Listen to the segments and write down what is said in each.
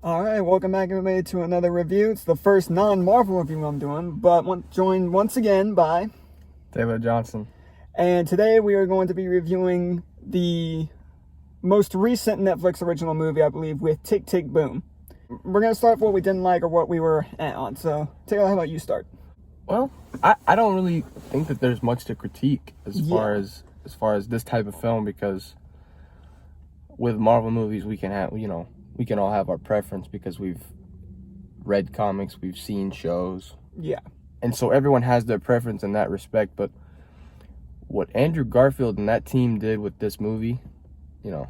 Alright, welcome back everybody to another review. It's the first non-Marvel review I'm doing, but joined once again by... Taylor Johnson. And today we are going to be reviewing the most recent Netflix original movie, I believe, with Tick, Tick, Boom. We're going to start with what we didn't like or what we were on. So, Taylor, how about you start? Well, I don't really think that there's much to critique as far as this type of film, because with Marvel movies we can all have our preference because we've read comics, we've seen shows. Yeah. And so everyone has their preference in that respect, but what Andrew Garfield and that team did with this movie,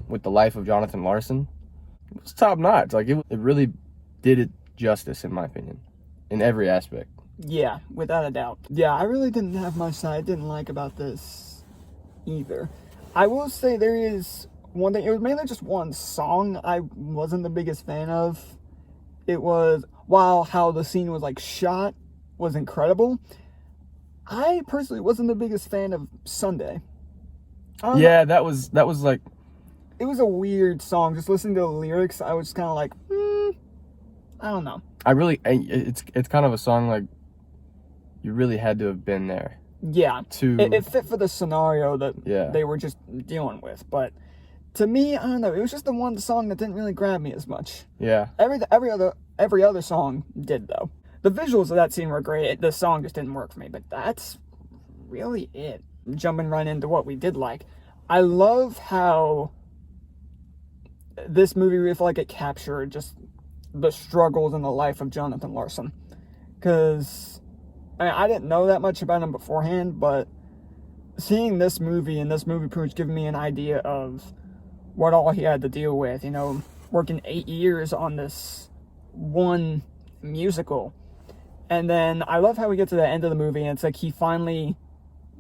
with the life of Jonathan Larson, it was top notch. Like, it really did it justice, in my opinion, in every aspect. Yeah, without a doubt. Yeah, I really didn't have much that I didn't like about this either. I will say there is one thing. It was mainly just one song I wasn't the biggest fan of. It was, while how the scene was shot was incredible, I personally wasn't the biggest fan of Sunday. Yeah, that was like... It was a weird song. Just listening to the lyrics, I was just kind of like, I don't know. It's kind of a song like you really had to have been there. Yeah, it fit for the scenario that they were just dealing with. But to me, I don't know. It was just the one song that didn't really grab me as much. Yeah. Every other song did, though. The visuals of that scene were great. The song just didn't work for me. But that's really it. Jumping right into what we did like. I love how this movie really felt like it captured just the struggles in the life of Jonathan Larson. Because I didn't know that much about him beforehand, but seeing this movie and this movie pretty much giving me an idea of what all he had to deal with, working 8 years on this one musical. And then I love how we get to the end of the movie and it's like he finally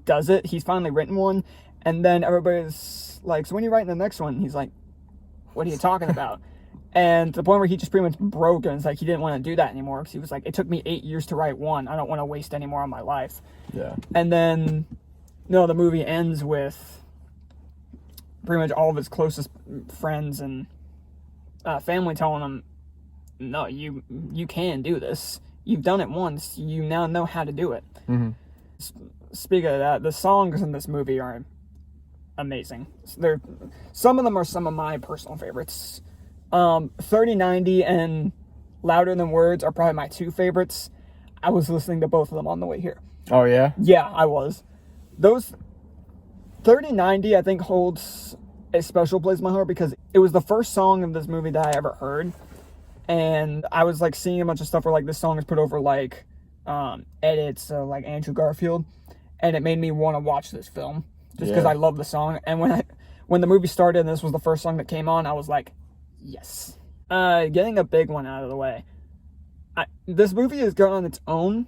does it. He's finally written one. And then everybody's like, so when are you writing the next one? He's like, what are you talking about? And to the point where he just pretty much broke, and it's like he didn't want to do that anymore because he was like, it took me 8 years to write one. I don't want to waste any more of my life. Yeah. And then, the movie ends with pretty much all of his closest friends and family telling him, no, you can do this. You've done it once. You now know how to do it. Mm-hmm. Speaking of that, the songs in this movie are amazing. Some of them are some of my personal favorites. 3090 and Louder Than Words are probably my two favorites. I was listening to both of them on the way here. Oh, yeah? Yeah, I was. Those 3090, I think, holds a special place in my heart because it was the first song of this movie that I ever heard. And I was seeing a bunch of stuff where this song is put over edits, like Andrew Garfield. And it made me want to watch this film just because I love the song. And when the movie started and this was the first song that came on, I was like, yes. Getting a big one out of the way. This movie is good on its own,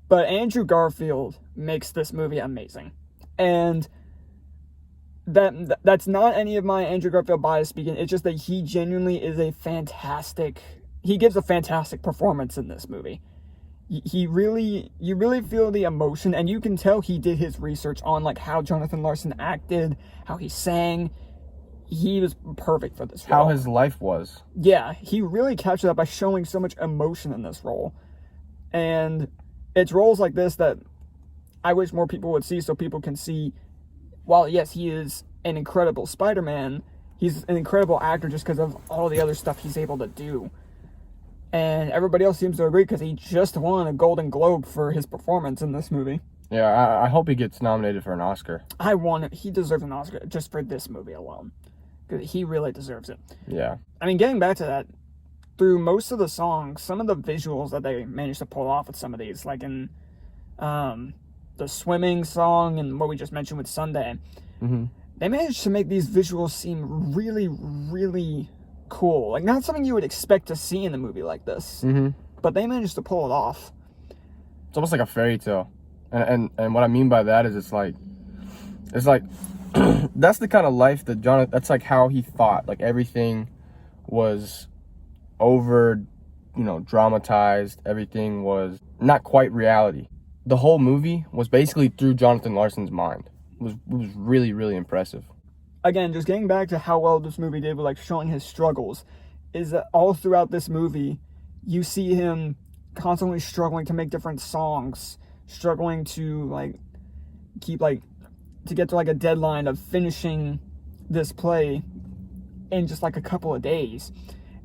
but Andrew Garfield makes this movie amazing. And that's not any of my Andrew Garfield bias speaking. It's just that he genuinely is he gives a fantastic performance in this movie. You really feel the emotion, and you can tell he did his research on how Jonathan Larson acted, how he sang. He was perfect for this role. How his life was. Yeah, he really captured that by showing so much emotion in this role. And it's roles like this that I wish more people would see so people can see, while yes, he is an incredible Spider-Man, he's an incredible actor just because of all the other stuff he's able to do. And everybody else seems to agree because he just won a Golden Globe for his performance in this movie. Yeah, I hope he gets nominated for an Oscar. He deserves an Oscar just for this movie alone. Because he really deserves it. Yeah. I mean, getting back to that, through most of the songs, some of the visuals that they managed to pull off with some of these, like in the swimming song and what we just mentioned with Sunday, they managed to make these visuals seem really, really cool. Not something you would expect to see in a movie like this. But they managed to pull it off. It's almost like a fairy tale. And what I mean by that is it's like that's the kind of life that that's how he thought. Everything was over, dramatized. Everything was not quite reality. The whole movie was basically through Jonathan Larson's mind. It was really, really impressive. Again, just getting back to how well this movie did with showing his struggles. is that all throughout this movie, you see him constantly struggling to make different songs, struggling to like keep like to get to like a deadline of finishing this play in just like a couple of days.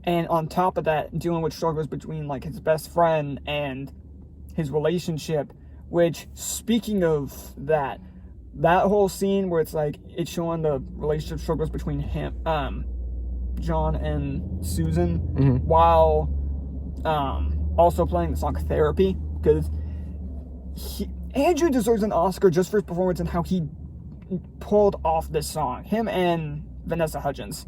And on top of that, dealing with struggles between like his best friend and his relationship, which, speaking of that whole scene where it's like it's showing the relationship struggles between him, John and Susan, while also playing the song Therapy, because Andrew deserves an Oscar just for his performance and how he pulled off this song. Him and Vanessa Hudgens.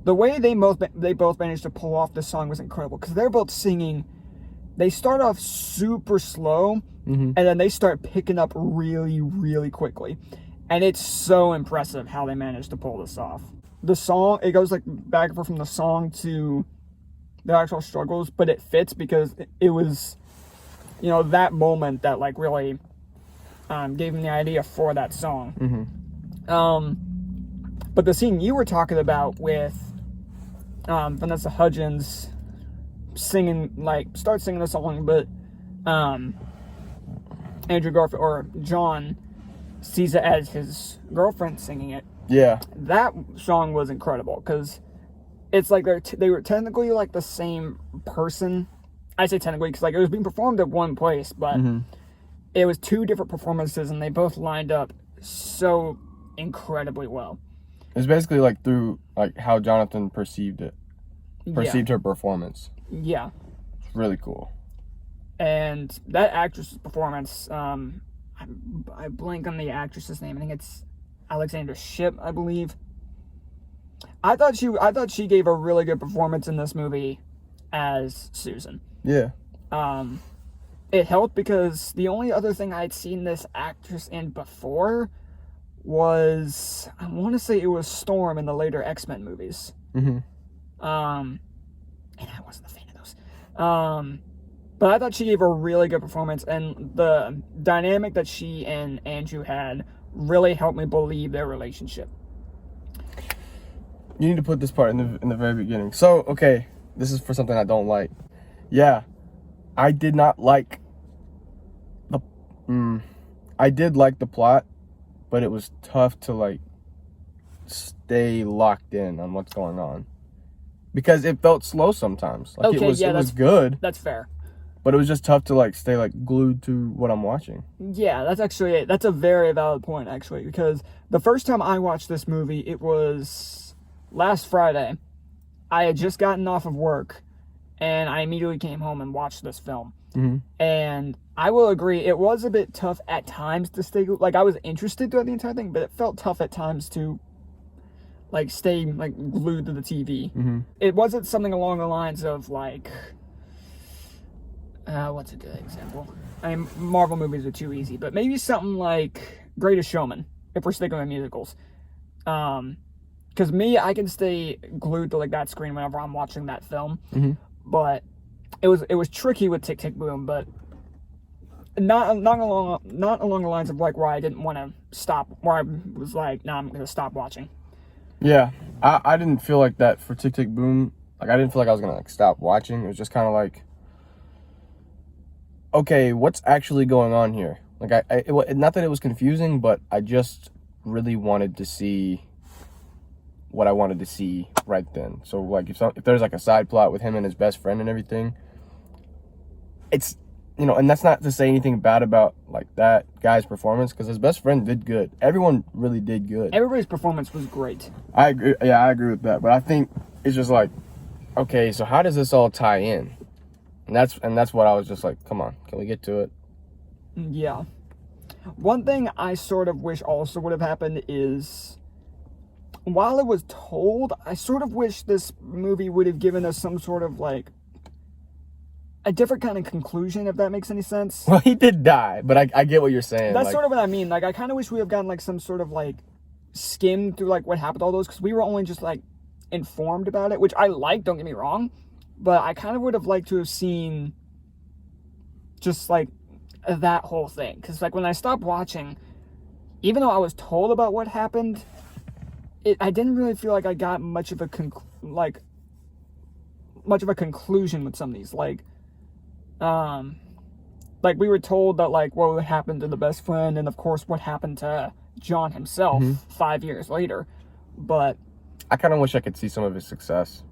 The way they both managed to pull off this song was incredible, because they're both singing. They start off super slow, and then they start picking up really, really quickly. And it's so impressive how they managed to pull this off. The song, it goes like back and forth from the song to the actual struggles, but it fits because it was, you know, that moment that like really gave him the idea for that song. But the scene you were talking about with Vanessa Hudgens starts singing the song, but Andrew Garfield or John sees it as his girlfriend singing it. Yeah, that song was incredible, because it's like they were technically like the same person. I say technically because like it was being performed at one place, but it was two different performances, and they both lined up so incredibly well. It's basically like through like how Jonathan perceived her performance. Yeah, it's really cool. And that actress's performance, I blank on the actress's name. I think it's Alexandra Shipp, I believe. I thought she gave a really good performance in this movie as Susan. Yeah. It helped because the only other thing I'd seen this actress in before was, I want to say it was Storm in the later X-Men movies. And I wasn't a fan of those. But I thought she gave a really good performance, and the dynamic that she and Andrew had really helped me believe their relationship. You need to put this part in the very beginning. So, okay, this is for something I don't like. Yeah, I did not like the... I did like the plot, but it was tough to, like, stay locked in on what's going on. Because it felt slow sometimes. Like, okay, it was good. That's fair. But it was just tough to, like, stay, like, glued to what I'm watching. Yeah, that's actually it. That's a very valid point, actually. Because the first time I watched this movie, it was last Friday. I had just gotten off of work, and I immediately came home and watched this film. And I will agree, it was a bit tough at times to stay... Like, I was interested throughout the entire thing, but it felt tough at times to, like, stay, like, glued to the TV. It wasn't something along the lines of, like... what's a good example? I mean, Marvel movies are too easy, but maybe something like Greatest Showman, if we're sticking with musicals. Because me, I can stay glued to like that screen whenever I'm watching that film. But it was tricky with Tick Tick Boom, but not along the lines of like where I didn't want to stop, where I was like, nah, I'm gonna stop watching. Yeah, I didn't feel like that for Tick Tick Boom. Like, I didn't feel like I was gonna like stop watching. It was just kind of like, okay, what's actually going on here? Like, not that it was confusing, but I just really wanted to see what I wanted to see right then. So, like, if there's, like, a side plot with him and his best friend and everything, it's, you know, and that's not to say anything bad about, like, that guy's performance, because his best friend did good. Everyone really did good. Everybody's performance was great. I agree. Yeah, I agree with that. But I think it's just like, okay, so how does this all tie in? And that's what I was just like, come on, can we get to it? Yeah. One thing I sort of wish also would have happened is, while it was told, I sort of wish this movie would have given us some sort of, like, a different kind of conclusion, if that makes any sense. Well, he did die, but I get what you're saying. That's like, sort of what I mean. Like, I kind of wish we have gotten, like, some sort of, like, skim through, like, what happened to all those, because we were only just, like, informed about it, which I like, don't get me wrong. But I kind of would have liked to have seen just, like, that whole thing. Because, like, when I stopped watching, even though I was told about what happened, I didn't really feel like I got much of a, much of a conclusion with some of these. Like we were told that like what would happen to the best friend, and of course what happened to John himself 5 years later. But I kind of wish I could see some of his success.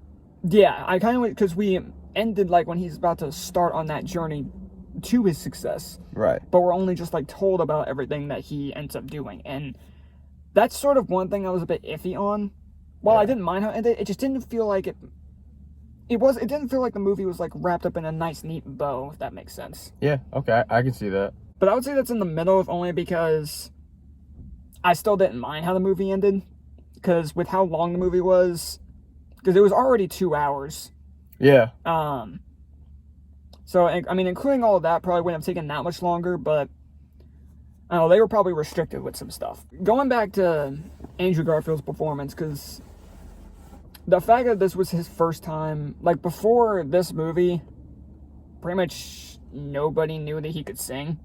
Yeah, I kind of, because we ended like when he's about to start on that journey to his success. Right. But we're only just like told about everything that he ends up doing. And that's sort of one thing I was a bit iffy on. While I didn't mind how it ended, it just didn't feel like it didn't feel like the movie was like wrapped up in a nice, neat bow, if that makes sense. Yeah, okay, I can see that. But I would say that's in the middle, if only because I still didn't mind how the movie ended. Because with how long the movie was, because it was already 2 hours. Yeah. So, I mean, including all of that probably wouldn't have taken that much longer, but I don't know, they were probably restricted with some stuff. Going back to Andrew Garfield's performance, because the fact that this was his first time, like before this movie, pretty much nobody knew that he could sing.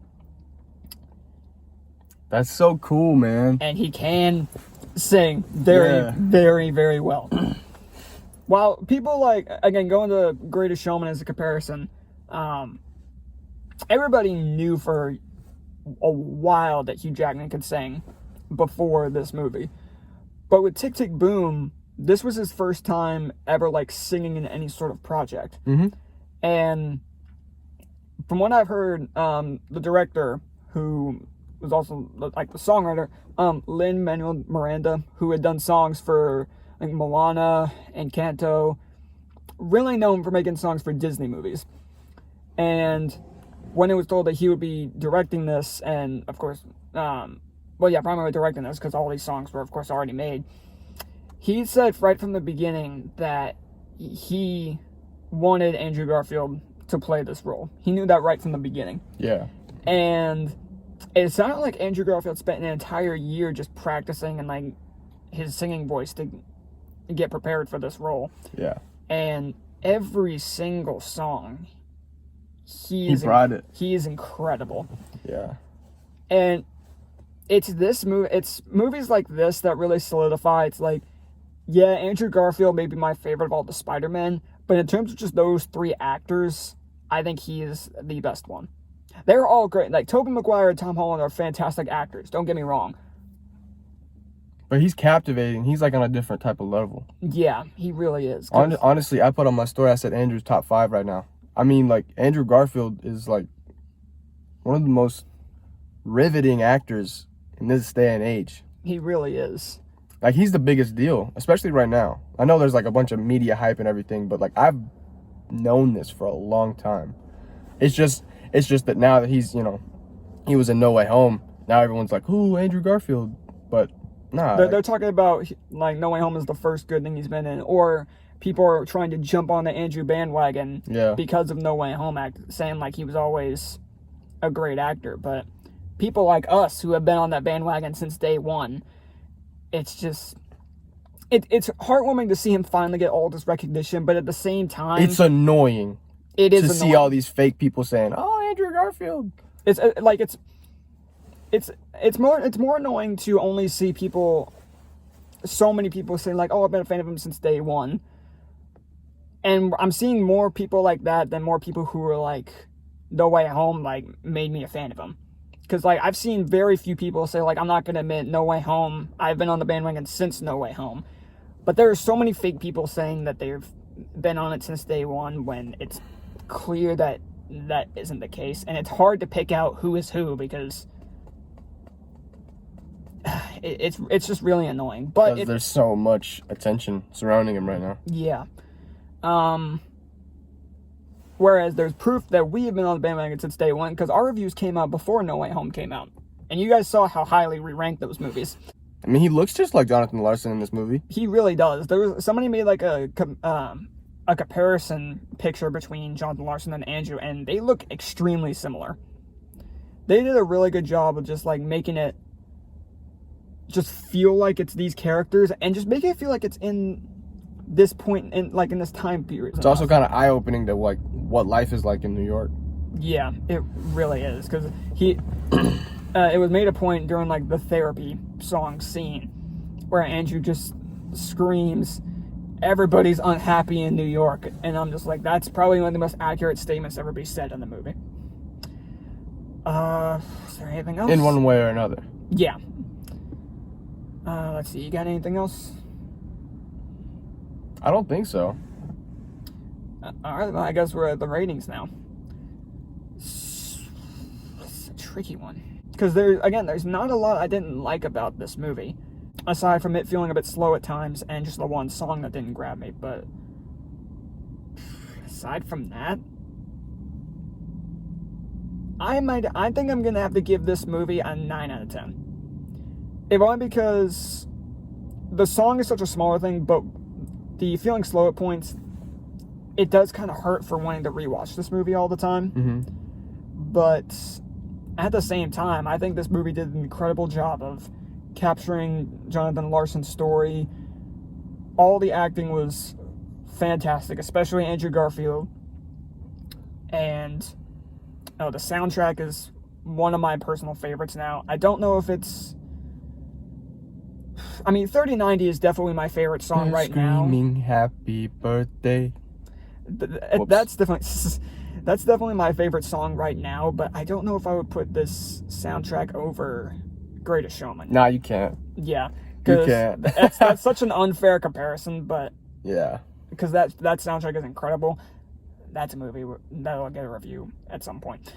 That's so cool, man. And he can sing very, very, very well. While people like, again, going to Greatest Showman as a comparison, everybody knew for a while that Hugh Jackman could sing before this movie. But with Tick, Tick, Boom, this was his first time ever like singing in any sort of project. And from what I've heard, the director, who was also like the songwriter, Lin-Manuel Miranda, who had done songs for like Moana and Encanto, really known for making songs for Disney movies. And when it was told that he would be directing this, and of course, primarily directing this because all these songs were of course already made, he said right from the beginning that he wanted Andrew Garfield to play this role. He knew that right from the beginning. Yeah. And it sounded like Andrew Garfield spent an entire year just practicing and like his singing voice to get prepared for this role. Yeah. And every single song, he brought it. He is incredible. Yeah. And it's movies like this that really solidify. It's like, yeah, Andrew Garfield may be my favorite of all the Spider-Men, but in terms of just those three actors, I think he is the best one. They're all great. Like, Tobey Maguire and Tom Holland are fantastic actors. Don't get me wrong. But he's captivating. He's like on a different type of level. Yeah, he really is. Honestly, I put on my story, I said Andrew's top 5 right now. I mean, like, Andrew Garfield is like one of the most riveting actors in this day and age. He really is. Like, he's the biggest deal, especially right now. I know there's like a bunch of media hype and everything, but like, I've known this for a long time. It's just that now that he's, he was in No Way Home, now everyone's like, ooh, Andrew Garfield. But nah. They're talking about like No Way Home is the first good thing he's been in, or people are trying to jump on the Andrew bandwagon because of No Way Home, saying like he was always a great actor. But people like us who have been on that bandwagon since day one, it's just it's heartwarming to see him finally get all this recognition, but at the same time, it's annoying. It is to annoying. See all these fake people saying, "Oh, Andrew Garfield." It's more annoying to only see so many people saying like, "Oh, I've been a fan of him since day one," and I'm seeing more people like that than more people who were like, "No Way Home like made me a fan of him." Because like I've seen very few people say like, "I'm not gonna admit No Way Home. I've been on the bandwagon since No Way Home," but there are so many fake people saying that they've been on it since day one when it's clear that isn't the case, and it's hard to pick out who is who because it's just really annoying. But there's so much attention surrounding him right now. Yeah. Whereas there's proof that we have been on the bandwagon since day one because our reviews came out before No Way Home came out, and you guys saw how highly we ranked those movies. I mean, he looks just like Jonathan Larson in this movie. He really does. Somebody made like a comparison picture between Jonathan Larson and Andrew, and they look extremely similar. They did a really good job of just like making it just feel like it's these characters and just making it feel like it's in this point in this time period. It's also kind of eye-opening to like what life is like in New York. Yeah, it really is, because it was made a point during like the therapy song scene where Andrew just screams everybody's unhappy in New York. And I'm just like, that's probably one of the most accurate statements to ever be said in the movie. Is there anything else? In one way or another. Yeah. Let's see, you got anything else? I don't think so. Alright, well, I guess we're at the ratings now. It's a tricky one. Because there's not a lot I didn't like about this movie. Aside from it feeling a bit slow at times and just the one song that didn't grab me. But aside from that, I think I'm gonna have to give this movie a 9 out of 10. If only because the song is such a smaller thing, but the feeling slow at points, it does kind of hurt for wanting to rewatch this movie all the time. Mm-hmm. But at the same time, I think this movie did an incredible job of capturing Jonathan Larson's story. All the acting was fantastic, especially Andrew Garfield. And the soundtrack is one of my personal favorites now. I don't know if it's... 3090 is definitely my favorite song right now. Screaming happy birthday. That's definitely my favorite song right now, but I don't know if I would put this soundtrack over Greatest Showman. Nah, you can't. Yeah. You can't. that's such an unfair comparison, but... Yeah. Because that soundtrack is incredible. That's a movie that'll get a review at some point.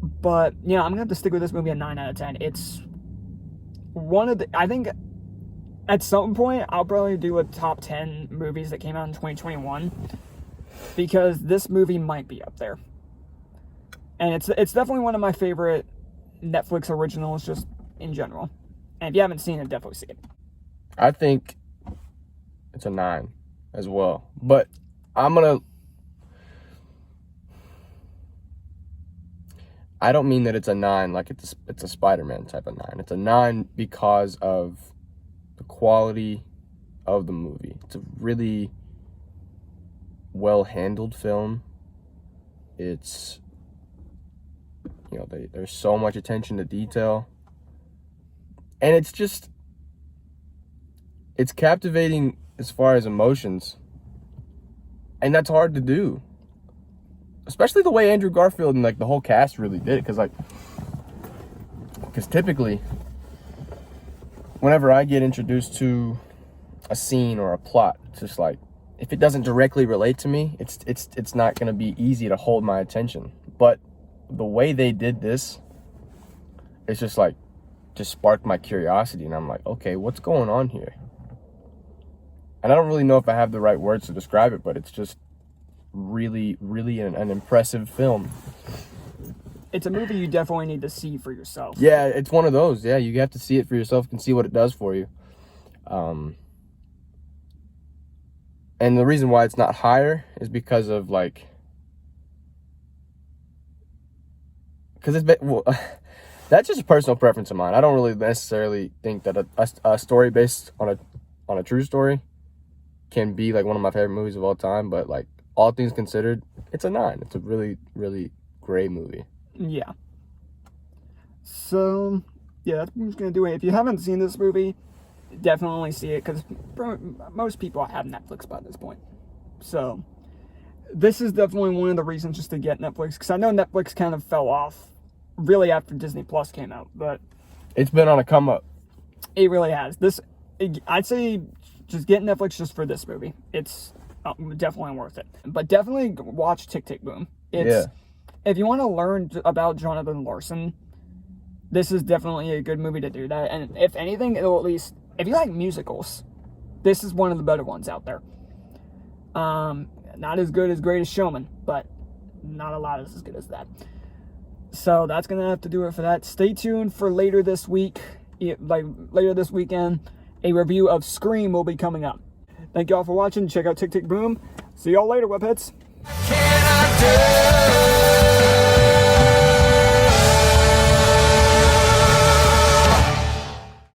But, yeah, I'm going to have to stick with this movie a 9 out of 10. It's one of the... I think at some point, I'll probably do a top 10 movies that came out in 2021. Because this movie might be up there. And it's definitely one of my favorite Netflix originals just in general. And if you haven't seen it, definitely see it. I think it's a 9 as well. But I don't mean that it's a 9 like it's a Spider-Man type of 9. It's a 9 because of the quality of the movie. It's a really well-handled film. It's, there's so much attention to detail. And it's captivating as far as emotions. And that's hard to do. Especially the way Andrew Garfield and the whole cast really did it. Because typically, whenever I get introduced to a scene or a plot, it's just if it doesn't directly relate to me, it's not going to be easy to hold my attention. But the way they did this, it's just sparked my curiosity. And I'm like, okay, what's going on here? And I don't really know if I have the right words to describe it, but it's just really, really an impressive film. It's a movie you definitely need to see for yourself. Yeah, it's one of those. Yeah, you have to see it for yourself and see what it does for you. And the reason why it's not higher is because of that's just a personal preference of mine. I don't really necessarily think that a story based on a true story can be one of my favorite movies of all time. But all things considered, it's a 9. It's a really, really great movie. Yeah. So yeah, that's what I'm just gonna do it. If you haven't seen this movie, definitely see it, because most people have Netflix by this point. So this is definitely one of the reasons just to get Netflix, because I know Netflix kind of fell off really after Disney Plus came out, but it's been on a come up. It really has. I'd say just get Netflix just for this movie. It's definitely worth it. But definitely watch Tick, Tick, Boom. If you want to learn about Jonathan Larson, this is definitely a good movie to do that. And if anything, it'll at least... If you like musicals, this is one of the better ones out there. Not as good as Greatest Showman, but not a lot as good as that. So that's going to have to do it for that. Stay tuned for later this week, later this weekend, a review of Scream will be coming up. Thank you all for watching. Check out Tick, Tick, Boom. See y'all later, webheads.